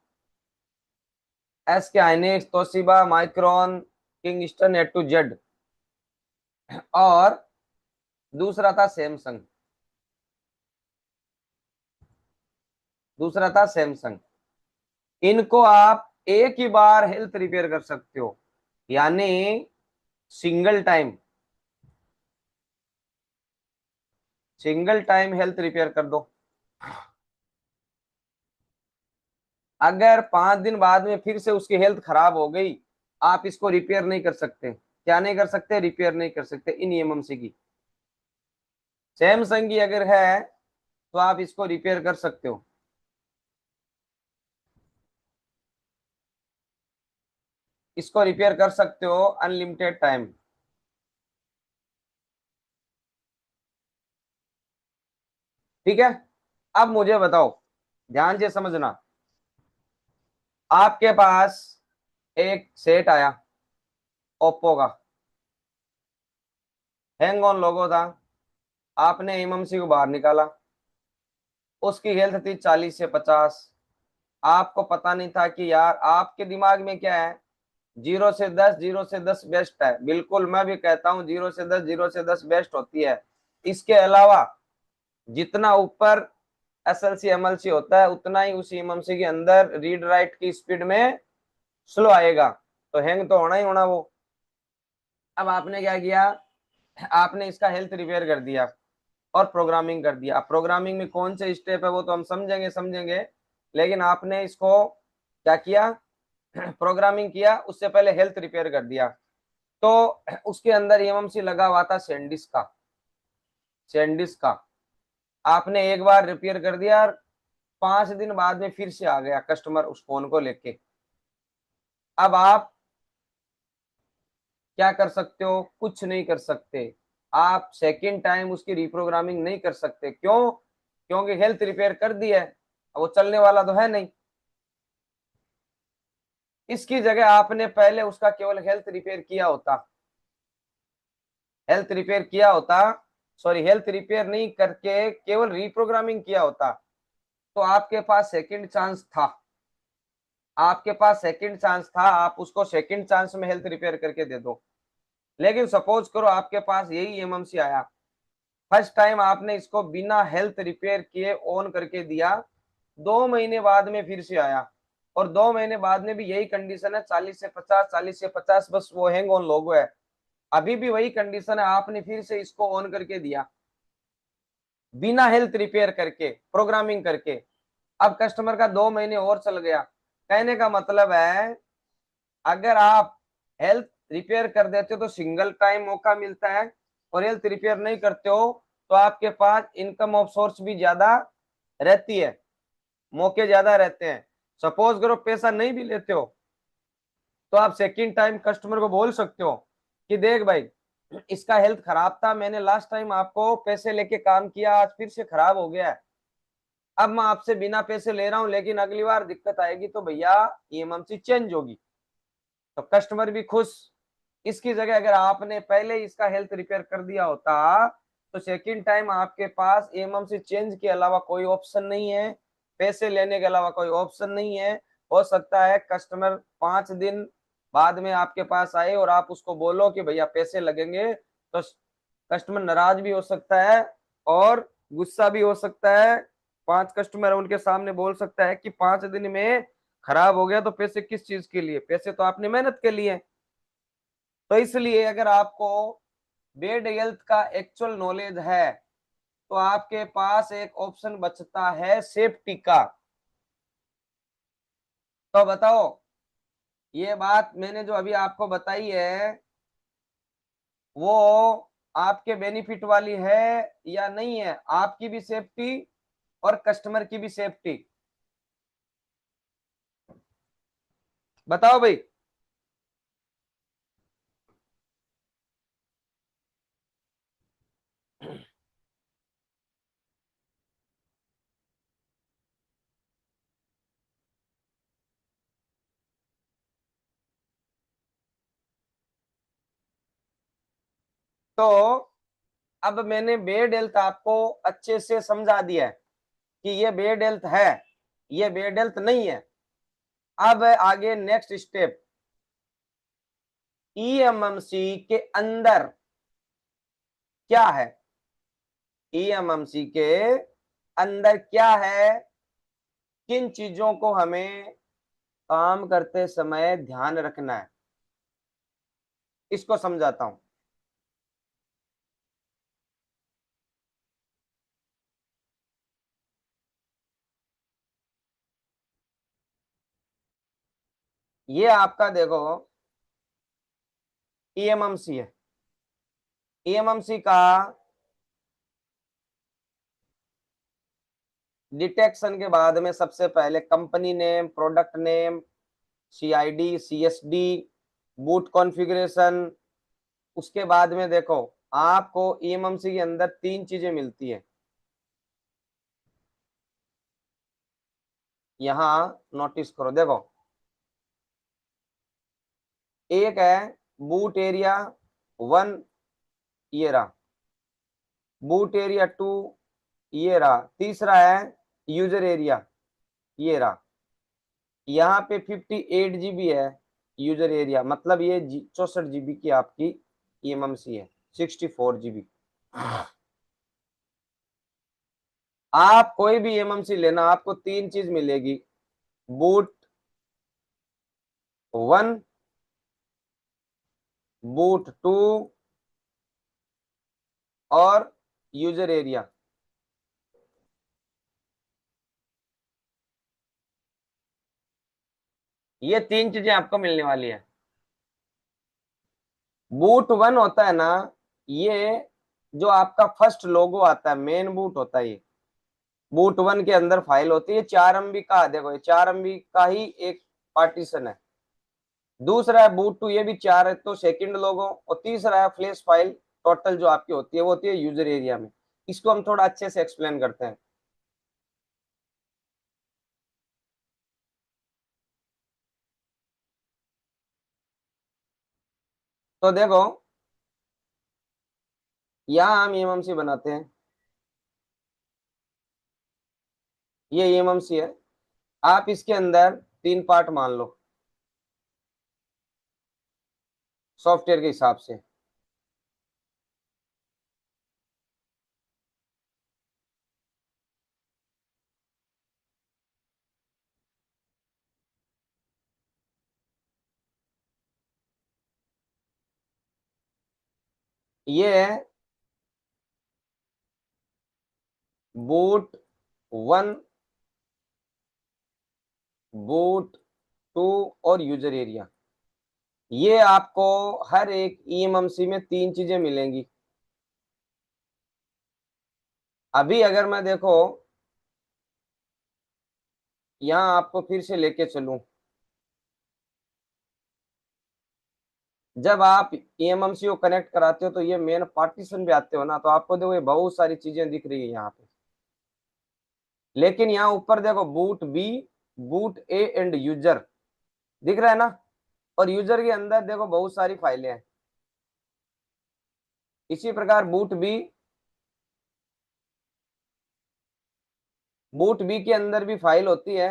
S K Hynix, Toshiba, Micron, Kingston, A to Z, और दूसरा था सैमसंग। दूसरा था सैमसंग। इनको आप एक ही बार हेल्थ रिपेयर कर सकते हो, यानी single time, single time health repair कर दो। अगर 5 दिन बाद में फिर से उसकी हेल्थ खराब हो गई, आप इसको रिपेयर नहीं कर सकते। क्या नहीं कर सकते? रिपेयर नहीं कर सकते इन एमएमसी की। सैमसंग की अगर है तो आप इसको रिपेयर कर सकते हो। इसको रिपेयर कर सकते हो अनलिमिटेड टाइम। ठीक है। अब मुझे बताओ, ध्यान से समझना। आपके पास एक सेट आया ओप्पो का, हैंग ऑन लोगो था, आपने एमएमसी को बाहर निकाला, उसकी हेल्थ थी 40 से 50। आपको पता नहीं था कि यार, आपके दिमाग में क्या है, 0 से 10, 0 से 10 बेस्ट है। बिल्कुल, मैं भी कहता हूँ 0 से 10, 0 से 10 बेस्ट होती है। इसके अलावा जितना ऊपर एसएलसी एमएलसी होता है उतना ही उसी एमएमसी के अंदर रीड राइट की स्पीड में स्लो आएगा, तो हैंग तो होना ही होना वो। अब आपने क्या किया, आपने इसका हेल्थ रिपेयर कर दिया और प्रोग्रामिंग कर दिया। अब प्रोग्रामिंग में कौन से स्टेप है वो तो हम समझेंगे, लेकिन आपने इसको क्या किया, प्रोग्रामिंग किया, उससे पहले हेल्थ रिपेयर कर दिया। तो उसके अंदर एमएमसी लगा हुआ था सैंडिस का, सैंडिस का। आपने एक बार रिपेयर कर दिया, 5 दिन बाद में फिर से आ गया कस्टमर उस फोन को लेके। अब आप क्या कर सकते हो? कुछ नहीं कर सकते। आप सेकेंड टाइम उसकी रिप्रोग्रामिंग नहीं कर सकते। क्यों? क्योंकि हेल्थ रिपेयर कर दी है, अब वो चलने वाला तो है नहीं। इसकी जगह आपने पहले उसका केवल हेल्थ रिपेयर किया होता, हेल्थ रिपेयर किया होता, सॉरी हेल्थ रिपेयर नहीं करके केवल रिप्रोग्रामिंग किया होता, तो आपके पास सेकंड चांस था, आपके पास सेकंड चांस था, आप उसको सेकंड चांस में हेल्थ रिपेयर करके दे दो। लेकिन सपोज करो आपके पास यही एमएमसी आया, फर्स्ट टाइम आपने इसको बिना हेल्थ रिपेयर किए ऑन करके दिया, 2 महीने बाद में फिर से आया, और 2 महीने बाद में भी यही कंडीशन है, 40 से 50, 40 से 50, बस वो हैंग ऑन लोगो है, अभी भी वही कंडीशन है, आपने फिर से इसको ऑन करके दिया बिना हेल्थ रिपेयर करके, प्रोग्रामिंग करके। अब कस्टमर का 2 महीने और चल गया। कहने का मतलब है, अगर आप हेल्थ रिपेयर कर देते हो तो सिंगल टाइम मौका मिलता है, और हेल्थ रिपेयर नहीं करते हो तो आपके पास इनकम ऑफ सोर्स भी ज्यादा रहती है, मौके ज्यादा रहते हैं। सपोज करो पैसा नहीं भी लेते हो तो आप सेकंड टाइम कस्टमर को बोल सकते हो कि देख भाई, इसका हेल्थ खराब था, मैंने लास्ट टाइम आपको पैसे लेके काम किया, आज फिर से खराब हो गया है, अब मैं आपसे बिना पैसे ले रहा हूं, लेकिन अगली बार दिक्कत आएगी तो भैया ईएमआई चेंज होगी, तो कस्टमर भी खुश। इसकी जगह अगर आपने पहले इसका हेल्थ रिपेयर कर दिया होता तो सेकंड टाइम आपके पास ईएमआई चेंज के अलावा कोई ऑप्शन नहीं है, पैसे लेने के अलावा कोई ऑप्शन नहीं है। हो सकता है कस्टमर 5 दिन बाद में आपके पास आए और आप उसको बोलो कि भैया पैसे लगेंगे, तो कस्टमर नाराज भी हो सकता है और गुस्सा भी हो सकता है। 5 कस्टमर उनके सामने बोल सकता है कि 5 दिन में खराब हो गया, तो पैसे किस चीज के लिए? पैसे तो आपने मेहनत के लिए। तो इसलिए अगर आपको बेड हेल्थ का एक्चुअल नॉलेज है तो आपके पास एक ऑप्शन बचता है सेफ्टी का। तो बताओ, ये बात मैंने जो अभी आपको बताई है वो आपके बेनिफिट वाली है या नहीं है? आपकी भी सेफ्टी और कस्टमर की भी सेफ्टी, बताओ भाई। तो अब मैंने बेड हेल्थ आपको अच्छे से समझा दिया है कि ये बेड हेल्थ है, ये बेड हेल्थ नहीं है। अब आगे नेक्स्ट स्टेप, ईएमएमसी के अंदर क्या है, ईएमएमसी के अंदर क्या है, किन चीजों को हमें काम करते समय ध्यान रखना है, इसको समझाता हूं। ये आपका देखो ईएमएमसी है, ईएमएमसी का डिटेक्शन के बाद में सबसे पहले company name, product name, CID, CSD, boot configuration. उसके बाद में देखो आपको ईएमएमसी के अंदर 3 चीजें मिलती है, यहां नोटिस करो। देखो, एक है बूट एरिया 1, ये रहा। बूट एरिया 2, ये रहा। तीसरा है यूजर एरिया, ये रहा। यहाँ पे 58 GB है यूजर एरिया, मतलब ये 64 GB की आपकी ईएमएमसी है, 64 GB। आप कोई भी ईएमएमसी लेना, आपको 3 चीज मिलेगी, बूट 1, बूट 2 और यूजर एरिया। ये 3 चीजें आपको मिलने वाली है। बूट वन होता है ना, ये जो आपका फर्स्ट लोगो आता है, मेन बूट होता है ये। बूट वन के अंदर फाइल होती है 4 MB का, देखो ये 4 MB का ही एक पार्टीशन है। दूसरा है बूट टू, ये भी 4 है, तो सेकंड लोगो। और तीसरा है फ्लैश फाइल, टोटल जो आपकी होती है वो होती है यूजर एरिया में। इसको हम थोड़ा अच्छे से एक्सप्लेन करते हैं। तो देखो, यहाँ हम एमएमसी बनाते हैं, ये एमएमसी है। आप इसके अंदर 3 पार्ट मान लो सॉफ्टवेयर के हिसाब से। ये है बूट वन, बूट टू और यूजर एरिया। ये आपको हर एक ईएमएमसी में 3 चीजें मिलेंगी। अभी अगर मैं देखो यहाँ आपको फिर से लेके चलूं, जब आप ईएमएमसी को कनेक्ट कराते हो तो ये मेन पार्टीशन पे आते हो ना, तो आपको देखो ये बहुत सारी चीजें दिख रही है यहाँ पे। लेकिन यहाँ ऊपर देखो boot B, boot A and user दिख रहा है ना। और यूजर के अंदर देखो बहुत सारी फाइलें हैं। इसी प्रकार बूट बी के अंदर भी फाइल होती है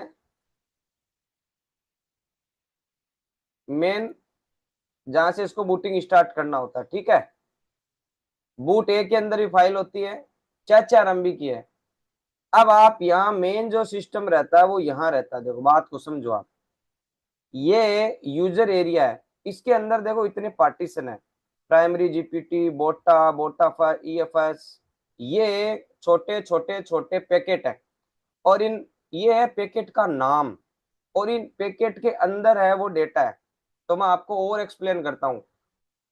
मेन, जहां से इसको बूटिंग स्टार्ट करना होता है, ठीक है। बूट ए के अंदर भी फाइल होती है, 4 4 MB की है। अब आप यहाँ मेन जो सिस्टम रहता है वो यहाँ रहता है, देखो बात को समझो आप। ये यूजर एरिया है, इसके अंदर देखो इतने पार्टीशन है, प्राइमरी जीपीटी, बोटा, बोटा ईएफएस, ये छोटे छोटे छोटे पैकेट है। और इन, ये है पैकेट का नाम, और इन पैकेट के अंदर है वो डेटा है। तो मैं आपको और एक्सप्लेन करता हूं।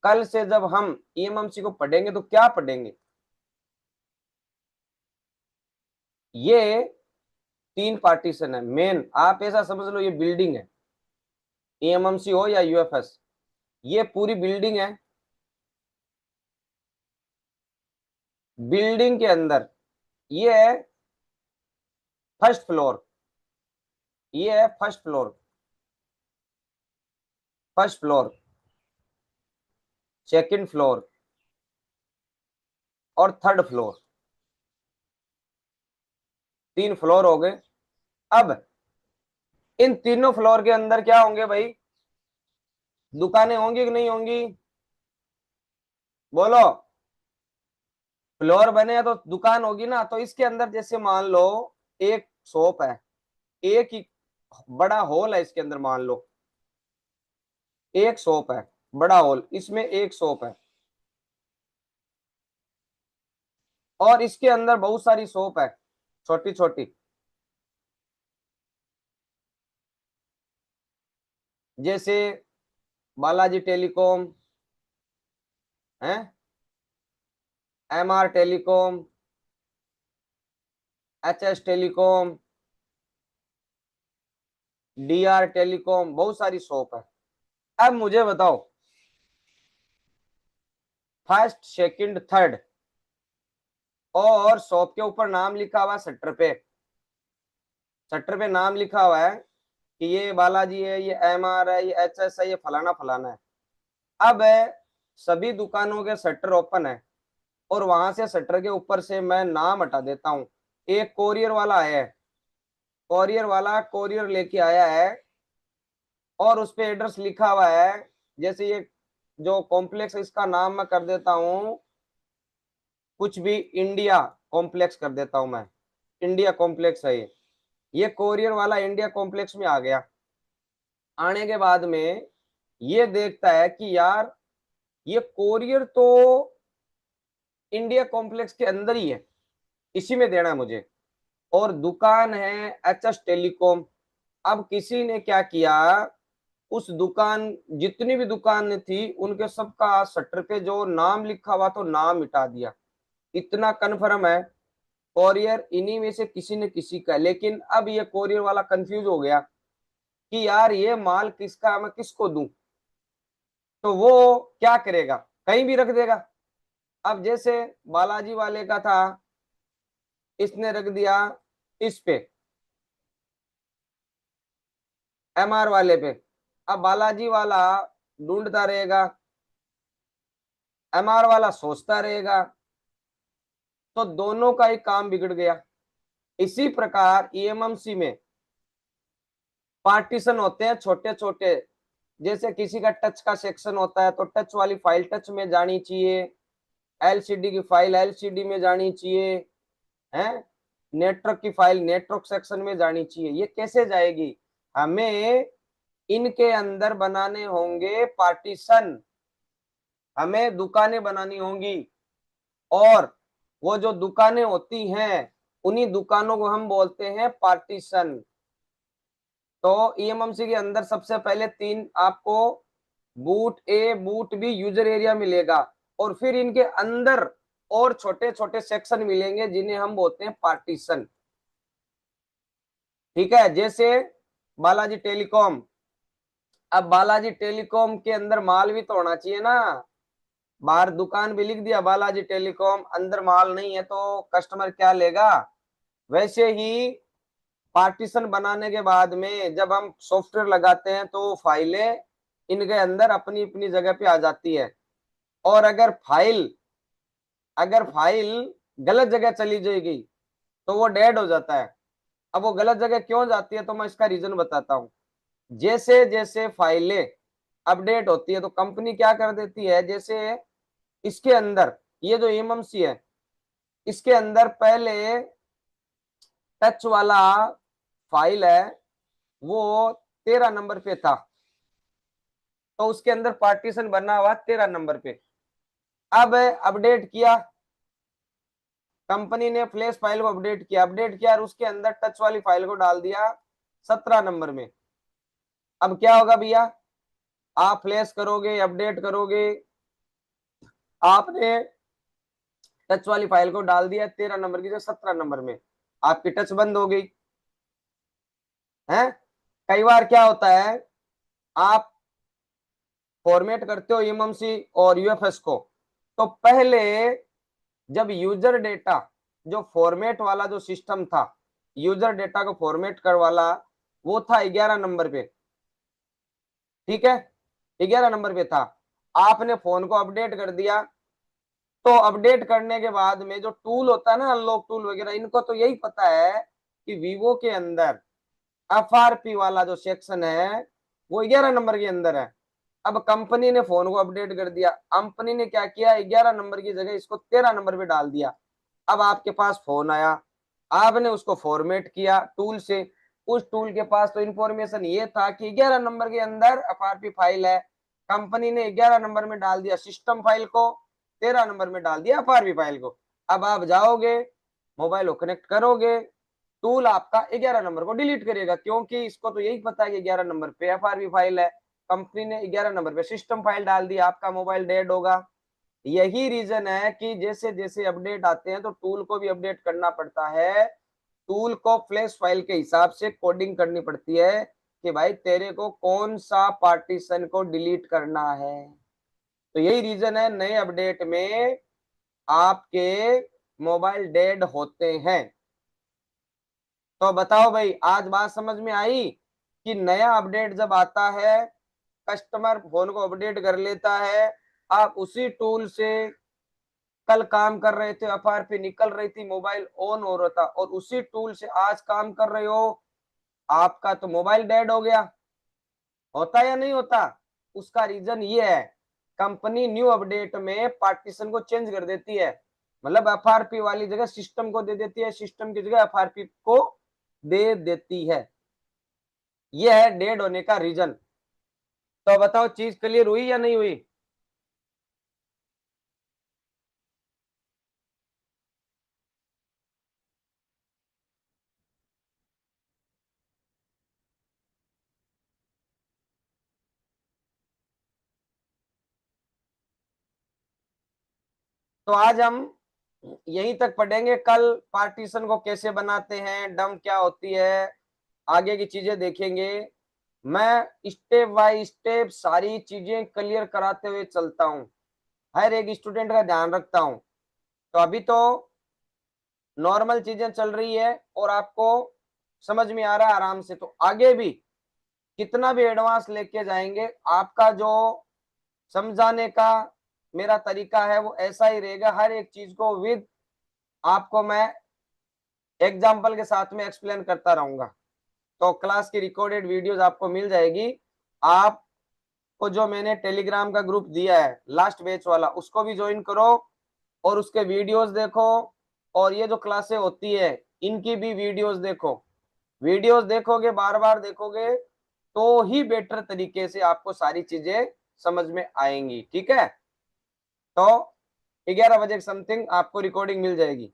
कल से जब हम ईएमएमसी को पढ़ेंगे तो क्या पढ़ेंगे, ये 3 पार्टीशन है मेन। आप ऐसा समझ लो ये बिल्डिंग है, ईएमएमसी हो या यूएफएस, ये पूरी बिल्डिंग है। बिल्डिंग के अंदर ये है फर्स्ट फ्लोर, ये है first floor, first floor, second floor और थर्ड फ्लोर। 3 फ्लोर हो गए। अब इन तीनों फ्लोर के अंदर क्या होंगे भाई, दुकानें होंगी कि नहीं होंगी, बोलो। फ्लोर बने हैं तो दुकान होगी ना। तो इसके अंदर जैसे मान लो एक शॉप है, एक ही बड़ा हॉल है इसके अंदर, मान लो एक शॉप है, बड़ा हॉल, इसमें एक शॉप है। और इसके अंदर बहुत सारी शॉप है छोटी छोटी, जैसे बालाजी टेलीकॉम है, MR telecom, HS telecom, DR telecom, बहुत सारी शॉप है। अब मुझे बताओ, फर्स्ट सेकंड थर्ड, और शॉप के ऊपर नाम लिखा हुआ है शटर पे, शटर पे नाम लिखा हुआ है कि ये बालाजी है, ये एमआर है, ये एचएस है, ये फलाना फलाना है। अब सभी दुकानों के शटर ओपन है, और वहां से शटर के ऊपर से मैं नाम हटा देता हूँ। एक कोरियर वाला आया है, कोरियर वाला कोरियर लेके आया है, और उस पे एड्रेस लिखा हुआ है। जैसे ये जो कॉम्प्लेक्स है इसका नाम मैं कर देता हूँ कुछ भी, इंडिया कॉम्प्लेक्स कर देता हूं मैं, इंडिया कॉम्प्लेक्स है ये कोरियर वाला इंडिया कॉम्प्लेक्स में आ गया। आने के बाद में ये देखता है कि यार ये कोरियर तो इंडिया कॉम्प्लेक्स के अंदर ही है, इसी में देना है मुझे। और दुकान है एचएस टेलीकॉम। अब किसी ने क्या किया, उस दुकान, जितनी भी दुकान थी उनके सबका शटर पे जो नाम लिखा हुआ तो नाम मिटा दिया। इतना कन्फर्म है कोरियर इन्हीं में से किसी न किसी का। लेकिन अब ये कोरियर वाला कंफ्यूज हो गया कि यार ये माल किसका, मैं किसको दूं। तो वो क्या करेगा, कहीं भी रख देगा। अब जैसे बालाजी वाले का था, इसने रख दिया इस पे, एमआर वाले पे। अब बालाजी वाला ढूंढता रहेगा, एमआर वाला सोचता रहेगा, तो दोनों का ही काम बिगड़ गया। इसी प्रकार ईएमएमसी में पार्टीशन होते हैं छोटे छोटे। जैसे किसी का टच का सेक्शन होता है तो टच वाली फाइल टच में जानी चाहिए, एलसीडी की फाइल एलसीडी में जानी चाहिए, है नेटवर्क की फाइल नेटवर्क सेक्शन में जानी चाहिए। ये कैसे जाएगी, हमें इनके अंदर बनाने होंगे पार्टीशन, हमें दुकानें बनानी होंगी। और वो जो दुकानें होती हैं उन्हीं दुकानों को हम बोलते हैं पार्टीशन। तो ईएमएमसी के अंदर सबसे पहले तीन आपको बूट ए बूट बी यूजर एरिया मिलेगा, और फिर इनके अंदर और छोटे छोटे सेक्शन मिलेंगे जिन्हें हम बोलते हैं पार्टीशन। ठीक है, जैसे बालाजी टेलीकॉम। अब बालाजी टेलीकॉम के अंदर माल भी तो होना चाहिए ना। बाहर दुकान भी लिख दिया बालाजी टेलीकॉम, अंदर माल नहीं है तो कस्टमर क्या लेगा। वैसे ही पार्टीशन बनाने के बाद में जब हम सॉफ्टवेयर लगाते हैं तो फाइलें इनके अंदर अपनी अपनी जगह पे आ जाती है। और अगर फाइल गलत जगह चली जाएगी तो वो डेड हो जाता है। अब वो गलत जगह क्यों जाती है तो मैं इसका रीजन बताता हूँ। जैसे जैसे फाइलें अपडेट होती है तो कंपनी क्या कर देती है, जैसे इसके अंदर ये जो एमएमसी है इसके अंदर पहले टच वाला फाइल है वो 13 नंबर पे था, तो उसके अंदर पार्टीशन बना हुआ 13 नंबर पे। अब अपडेट किया कंपनी ने, फ्लैश फाइल को अपडेट किया और उसके अंदर टच वाली फाइल को डाल दिया 17 नंबर में। अब क्या होगा भैया, आप फ्लैश करोगे अपडेट करोगे, आपने टच वाली फाइल को डाल दिया 13 नंबर की जो 17 नंबर में, आपकी टच बंद हो गई है। कई बार क्या होता है, आप फॉर्मेट करते हो एमएमसी और यूएफएस को, तो पहले जब यूजर डेटा जो फॉर्मेट वाला जो सिस्टम था, यूजर डेटा को फॉर्मेट कर वाला, वो था 11 नंबर पे। ठीक है, 11 नंबर पे था। आपने फोन को अपडेट कर दिया, तो अपडेट करने के बाद में जो टूल होता है ना अनलॉक टूल वगैरह, इनको तो यही पता है कि वीवो के अंदर एफआरपी वाला जो सेक्शन है वो 11 नंबर के अंदर है। अब कंपनी ने फोन को अपडेट कर दिया, कंपनी ने क्या किया 11 नंबर की जगह इसको 13 नंबर पे डाल दिया। अब आपके पास फोन आया, आपने उसको फॉर्मेट किया टूल से। उस टूल के पास तो इंफॉर्मेशन ये था कि 11 नंबर के अंदर एफआरपी फाइल है, कंपनी ने 11 नंबर में डाल दिया सिस्टम फाइल को, 13 नंबर में डाल दिया एफआरपी फाइल को। अब आप जाओगे मोबाइल को कनेक्ट करोगे, टूल आपका 11 नंबर को डिलीट करेगा, क्योंकि इसको तो यही पता है कि 11 नंबर पे एफआरपी फाइल है, कंपनी ने 11 नंबर पे सिस्टम फाइल डाल दिया, आपका मोबाइल डेड होगा। यही रीजन है कि जैसे जैसे अपडेट आते हैं तो टूल को भी अपडेट करना पड़ता है। टूल को फ्लैश फाइल के हिसाब से कोडिंग करनी पड़ती है कि भाई तेरे को कौन सा पार्टीशन को डिलीट करना है। तो यही रीजन है नए अपडेट में आपके मोबाइल डेड होते हैं। तो बताओ भाई, आज बात समझ में आई कि नया अपडेट जब आता है कस्टमर फोन को अपडेट कर लेता है, आप उसी टूल से कल काम कर रहे थे, एफआरपी निकल रही थी, मोबाइल ऑन हो रहा था, और उसी टूल से आज काम कर रहे हो, आपका तो मोबाइल डेड हो गया। होता या नहीं होता? उसका रीजन ये है, कंपनी न्यू अपडेट में पार्टीशन को चेंज कर देती है, मतलब एफआरपी वाली जगह सिस्टम को दे देती है, सिस्टम की जगह एफआरपी को दे देती है। यह है डेड होने का रीजन। तो बताओ चीज क्लियर हुई या नहीं हुई? तो आज हम यहीं तक पढ़ेंगे। कल पार्टीशन को कैसे बनाते हैं, डंप क्या होती है, आगे की चीजें देखेंगे। मैं स्टेप बाय स्टेप सारी चीजें क्लियर कराते हुए चलता हूं, हर एक स्टूडेंट का ध्यान रखता हूं। तो अभी तो नॉर्मल चीजें चल रही है और आपको समझ में आ रहा है आराम से, तो आगे भी कितना भी एडवांस लेके जाएंगे, आपका जो समझाने का मेरा तरीका है वो ऐसा ही रहेगा। हर एक चीज को विद आपको मैं एग्जाम्पल के साथ में एक्सप्लेन करता रहूंगा। तो क्लास की रिकॉर्डेड वीडियोस आपको मिल जाएगी। आपको जो मैंने टेलीग्राम का ग्रुप दिया है लास्ट बैच वाला, उसको भी ज्वाइन करो और उसके वीडियोस देखो। और ये जो क्लासें होती है इनकी भी वीडियोस देखो। वीडियोस देखोगे, बार बार देखोगे, तो ही बेटर तरीके से आपको सारी चीजें समझ में आएंगी। ठीक है, तो 11 बजे समथिंग आपको रिकॉर्डिंग मिल जाएगी।